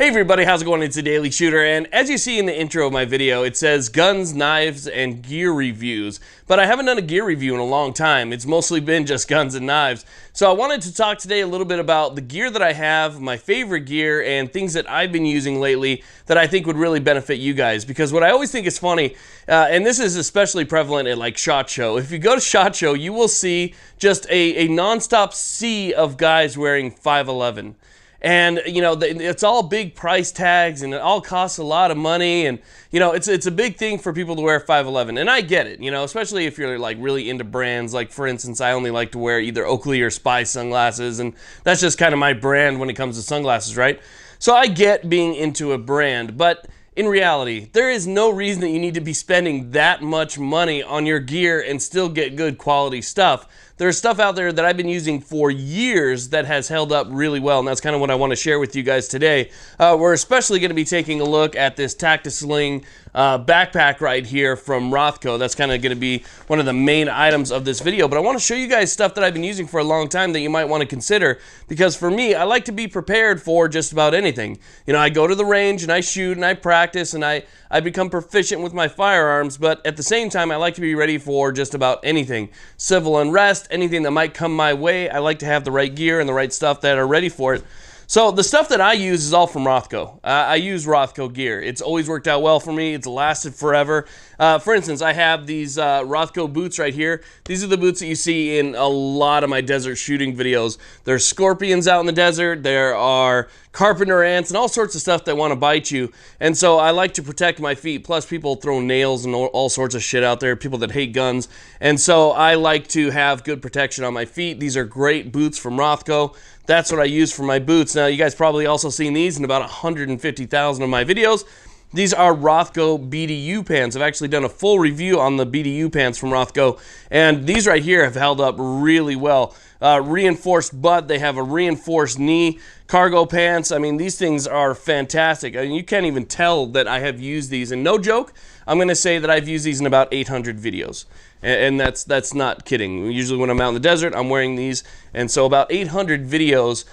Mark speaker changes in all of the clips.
Speaker 1: Hey everybody, how's it going? It's a Daily Shooter, and as you see in the intro of my video, it says guns, knives, and gear reviews. But I haven't done a gear review in a long time. It's mostly been just guns and knives. So I wanted to talk today a little bit about the gear that I have, my favorite gear, and things that I've been using lately that I think would really benefit you guys. Because what I always think is funny, and this is especially prevalent at like SHOT Show. If you go to SHOT Show, you will see just a non-stop sea of guys wearing 5.11. And, you know, it's all big price tags, and it all costs a lot of money, and, you know, it's a big thing for people to wear 5.11, and I get it, you know, especially if you're, like, really into brands. Like, for instance, I only like to wear either Oakley or Spy sunglasses, and that's just kind of my brand when it comes to sunglasses, right? So I get being into a brand, but in reality, there is no reason that you need to be spending that much money on your gear and still get good quality stuff. There's stuff out there that I've been using for years that has held up really well, and that's kind of what I want to share with you guys today. We're especially going to be taking a look at this Tactisling backpack right here from Rothco. That's kind of going to be one of the main items of this video, but I want to show you guys stuff that I've been using for a long time that you might want to consider, because for me, I like to be prepared for just about anything. You know, I go to the range and I shoot and I practice and I become proficient with my firearms, but at the same time, I like to be ready for just about anything. Civil unrest, anything that might come my way, I like to have the right gear and the right stuff that are ready for it. So the stuff that I use is all from Rothco. I use Rothco Gear. It's always worked out well for me. It's lasted forever. For instance, I have these Rothco boots right here. These are the boots that you see in a lot of my desert shooting videos. There's scorpions out in the desert. There are carpenter ants and all sorts of stuff that want to bite you. And so I like to protect my feet. Plus, people throw nails and all sorts of shit out there, people that hate guns. And so I like to have good protection on my feet. These are great boots from Rothco. That's what I use for my boots. Now, you guys probably also seen these in about 150,000 of my videos. These are Rothco BDU pants. I've actually done a full review on the BDU pants from Rothco, and these right here have held up really well. Reinforced butt, they have a reinforced knee, cargo pants. I mean, these things are fantastic. I mean, you can't even tell that I have used these, and no joke, I'm going to say that I've used these in about 800 videos. And that's not kidding. Usually when I'm out in the desert, I'm wearing these, and so about 800 videos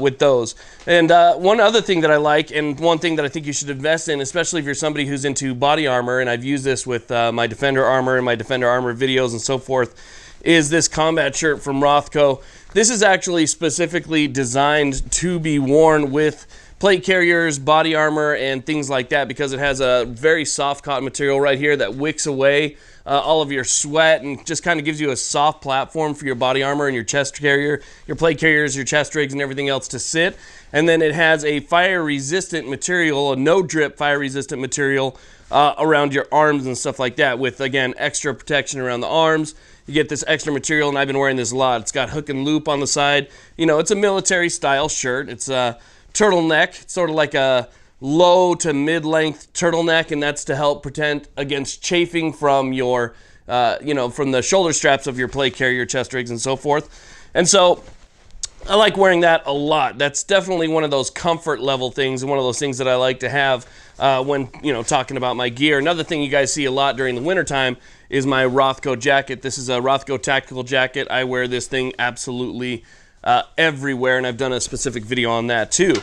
Speaker 1: with those. And one other thing that I like, and one thing that I think you should invest in, especially if you're somebody who's into body armor, and I've used this with my Defender armor and my Defender armor videos and so forth, is this combat shirt from Rothco. This is actually specifically designed to be worn with plate carriers, body armor, and things like that, because it has a very soft cotton material right here that wicks away all of your sweat and just kind of gives you a soft platform for your body armor and your chest carrier, your plate carriers, your chest rigs, and everything else to sit. And then it has a fire-resistant material, a no-drip fire-resistant material around your arms and stuff like that, with, again, extra protection around the arms. You get this extra material, and I've been wearing this a lot. It's got hook and loop on the side. You know, it's a military-style shirt. It's a turtleneck. It's sort of like a low to mid-length turtleneck, and that's to help protect against chafing from your, you know, from the shoulder straps of your plate carrier, chest rigs, and so forth. And so I like wearing that a lot. That's definitely one of those comfort level things, and one of those things that I like to have when, you know, talking about my gear. Another thing you guys see a lot during the wintertime is my Rothco jacket. This is a Rothco tactical jacket. I wear this thing absolutely everywhere, and I've done a specific video on that too.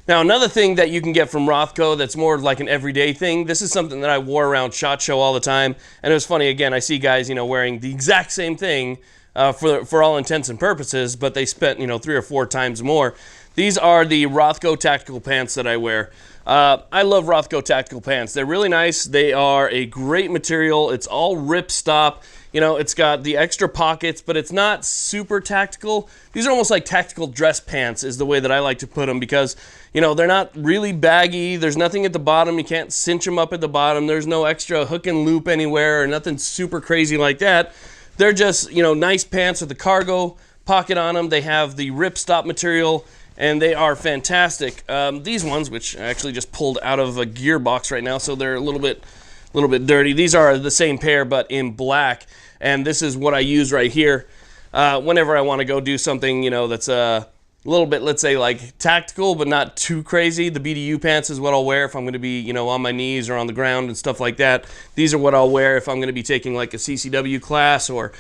Speaker 1: Now, another thing that you can get from Rothco that's more like an everyday thing, this is something that I wore around SHOT Show all the time, and it was funny, again, I see guys, you know, wearing the exact same thing for all intents and purposes, but they spent, you know, 3 or 4 times more. These are the Rothco tactical pants that I wear. I love Rothco tactical pants. They're really nice. They are a great material. It's all ripstop. You know, it's got the extra pockets, but it's not super tactical. These are almost like tactical dress pants is the way that I like to put them, because, you know, they're not really baggy. There's nothing at the bottom. You can't cinch them up at the bottom. There's no extra hook and loop anywhere or nothing super crazy like that. They're just, you know, nice pants with a cargo pocket on them. They have the ripstop material, and they are fantastic. These ones, which I actually just pulled out of a gear box right now, so they're a little bit dirty. These are the same pair, but in black, and this is what I use right here whenever I want to go do something, you know, that's a little bit, let's say, like tactical, but not too crazy. The BDU pants is what I'll wear if I'm going to be, you know, on my knees or on the ground and stuff like that. These are what I'll wear if I'm going to be taking like a CCW class or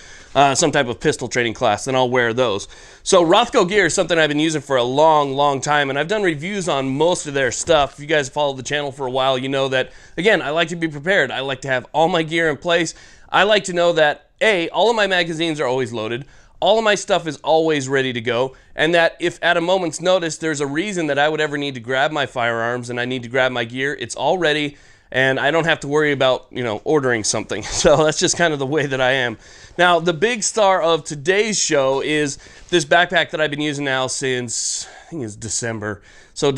Speaker 1: some type of pistol training class. Then I'll wear those. So Rothco Gear is something I've been using for a long time, and I've done reviews on most of their stuff. If you guys follow the channel for a while, you know that, again, I like to be prepared. I like to have all my gear in place. I like to know that, A, all of my magazines are always loaded. All of my stuff is always ready to go, and that if at a moment's notice there's a reason that I would ever need to grab my firearms and I need to grab my gear, it's all ready, and I don't have to worry about, you know, ordering something. So that's just kind of the way that I am. Now, the big star of today's show is this backpack that I've been using now since, I think it's December. So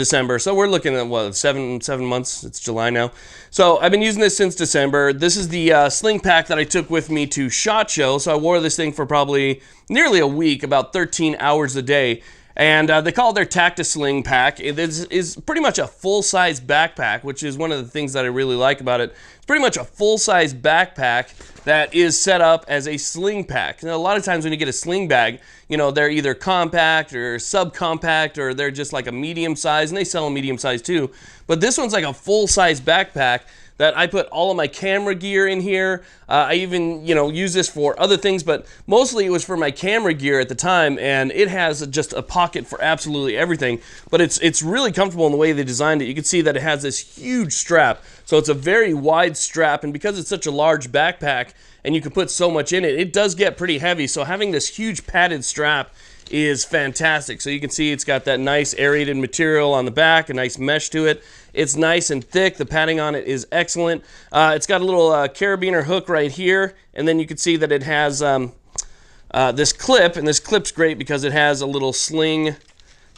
Speaker 1: we're looking at, what, seven months? It's July now. So I've been using this since December. This is the sling pack that I took with me to SHOT Show. So I wore this thing for probably nearly a week, about 13 hours a day. And they call it their Tactisling Pack. It is pretty much a full-size backpack, which is one of the things that I really like about it. It's pretty much a full-size backpack that is set up as a sling pack. Now, a lot of times when you get a sling bag, you know, they're either compact or subcompact, or they're just like a medium size, and they sell a medium size too. But this one's like a full-size backpack that I put all of my camera gear in here. I even, you know, use this for other things, but mostly it was for my camera gear at the time, and it has just a pocket for absolutely everything. But it's really comfortable in the way they designed it. You can see that it has this huge strap, so it's a very wide strap, and because it's such a large backpack and you can put so much in it, it does get pretty heavy. So having this huge padded strap is fantastic. So you can see it's got that nice aerated material on the back, a nice mesh to it. It's nice and thick. The padding on it is excellent. It's got a little carabiner hook right here, and then you can see that it has this clip, and this clip's great because it has a little sling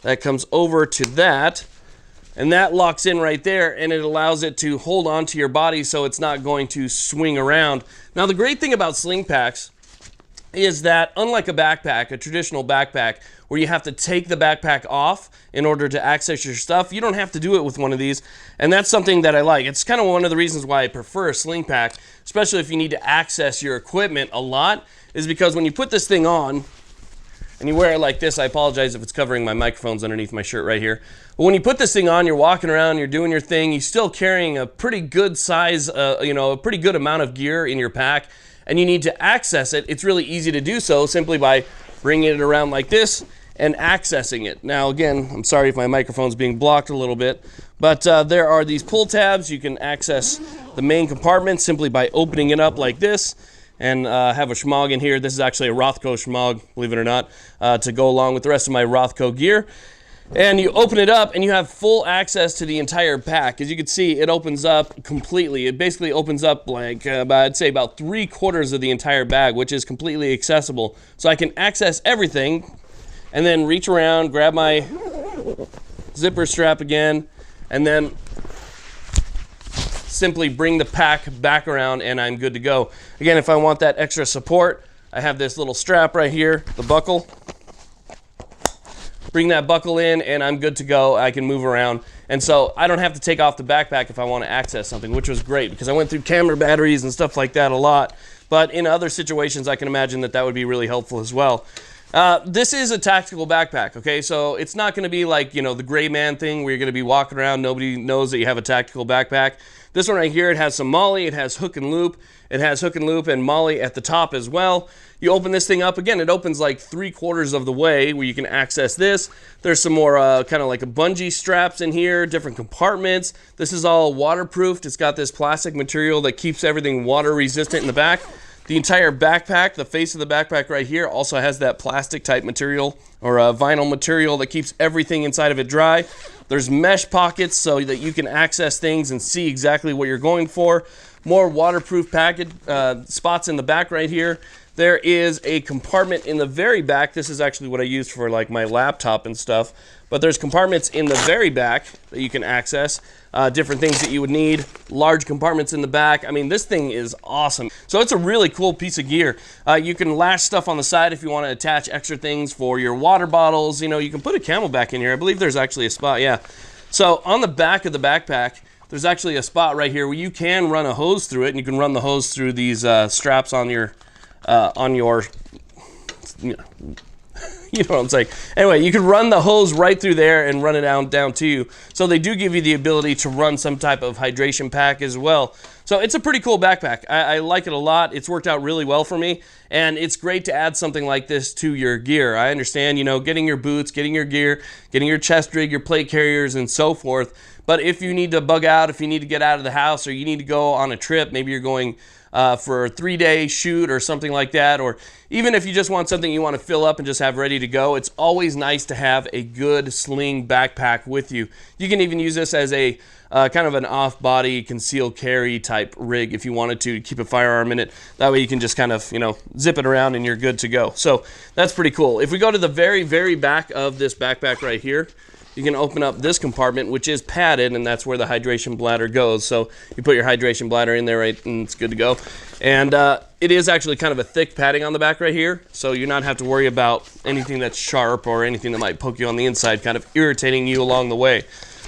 Speaker 1: that comes over to that, and that locks in right there, and it allows it to hold onto your body so it's not going to swing around. Now, the great thing about sling packs is that, unlike a backpack, a traditional backpack, where you have to take the backpack off in order to access your stuff, you don't have to do it with one of these, and that's something that I like. It's kind of one of the reasons why I prefer a sling pack, especially if you need to access your equipment a lot, is because when you put this thing on, and you wear it like this, I apologize if it's covering my microphones underneath my shirt right here, but when you put this thing on, you're walking around, you're doing your thing, you're still carrying a pretty good size, you know, a pretty good amount of gear in your pack, and you need to access it. It's really easy to do so simply by bringing it around like this and accessing it. Now, again, I'm sorry if my microphone's being blocked a little bit, but there are these pull tabs. You can access the main compartment simply by opening it up like this, and have a shmog in here. This is actually a Rothco shmog, believe it or not, to go along with the rest of my Rothco gear. And you open it up and you have full access to the entire pack. As you can see, it opens up completely. It basically opens up like, I'd say about 3/4 of the entire bag, which is completely accessible. So I can access everything and then reach around, grab my zipper strap again, and then simply bring the pack back around and I'm good to go. Again, if I want that extra support, I have this little strap right here, the buckle. Bring that buckle in and I'm good to go. I can move around. And so I don't have to take off the backpack if I want to access something, which was great because I went through camera batteries and stuff like that a lot. But in other situations, I can imagine that that would be really helpful as well. This is a tactical backpack, okay? So it's not going to be like, you know, the gray man thing where you're going to be walking around, nobody knows that you have a tactical backpack. This one right here, it has some MOLLE, it has hook and loop. It has hook and loop and MOLLE at the top as well. You open this thing up, again, it opens like 3/4 of the way where you can access this. There's some more kind of like a bungee straps in here, different compartments. This is all waterproofed. It's got this plastic material that keeps everything water resistant in the back. The entire backpack, the face of the backpack right here, also has that plastic type material or vinyl material that keeps everything inside of it dry. There's mesh pockets so that you can access things and see exactly what you're going for. More waterproof package spots in the back right here. There is a compartment in the very back. This is actually what I used for like my laptop and stuff. But there's compartments in the very back that you can access. Different things that you would need. Large compartments in the back. I mean, this thing is awesome. So it's a really cool piece of gear. You can lash stuff on the side if you want to attach extra things for your water bottles. You know, you can put a CamelBak in here. I believe there's actually a spot, yeah. So on the back of the backpack, there's actually a spot right here where you can run a hose through it, and you can run the hose through these straps on your, you You know what I'm saying? Anyway, you can run the hose right through there and run it down to you. So they do give you the ability to run some type of hydration pack as well. So it's a pretty cool backpack. I like it a lot. It's worked out really well for me, and it's great to add something like this to your gear. I understand, you know, getting your boots, getting your gear, getting your chest rig, your plate carriers, and so forth. But if you need to bug out, if you need to get out of the house, or you need to go on a trip, maybe you're going for a 3-day shoot or something like that, or even if you just want something you want to fill up and just have ready to go, it's always nice to have a good sling backpack with you. You can even use this as a kind of an off-body concealed carry type rig if you wanted to keep a firearm in it. That way you can just kind of, you know, zip it around and you're good to go. So that's pretty cool. If we go to the very, very back of this backpack right here, you can open up this compartment, which is padded, and that's where the hydration bladder goes. So you put your hydration bladder in there, right, and it's good to go. And it is actually kind of a thick padding on the back right here, so you not have to worry about anything that's sharp or anything that might poke you on the inside, kind of irritating you along the way.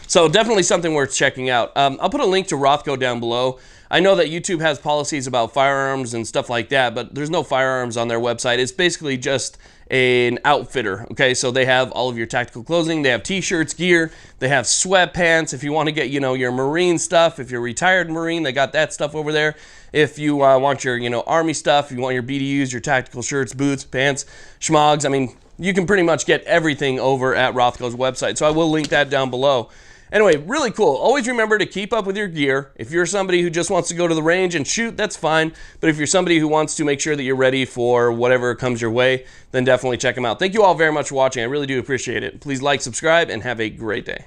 Speaker 1: So definitely something worth checking out. I'll put a link to Rothco down below. I know that YouTube has policies about firearms and stuff like that, but there's no firearms on their website. It's basically just an outfitter. Okay, so they have all of your tactical clothing, they have t-shirts, gear, they have sweatpants if you want to get, you know, your Marine stuff. If you're a retired Marine, they got that stuff over there. If you want your, you know, Army stuff, if you want your BDUs, your tactical shirts, boots, pants, schmogs, I mean, you can pretty much get everything over at Rothco's website. So I will link that down below. Anyway, really cool. Always remember to keep up with your gear. If you're somebody who just wants to go to the range and shoot, that's fine. But if you're somebody who wants to make sure that you're ready for whatever comes your way, then definitely check them out. Thank you all very much for watching. I really do appreciate it. Please like, subscribe, and have a great day.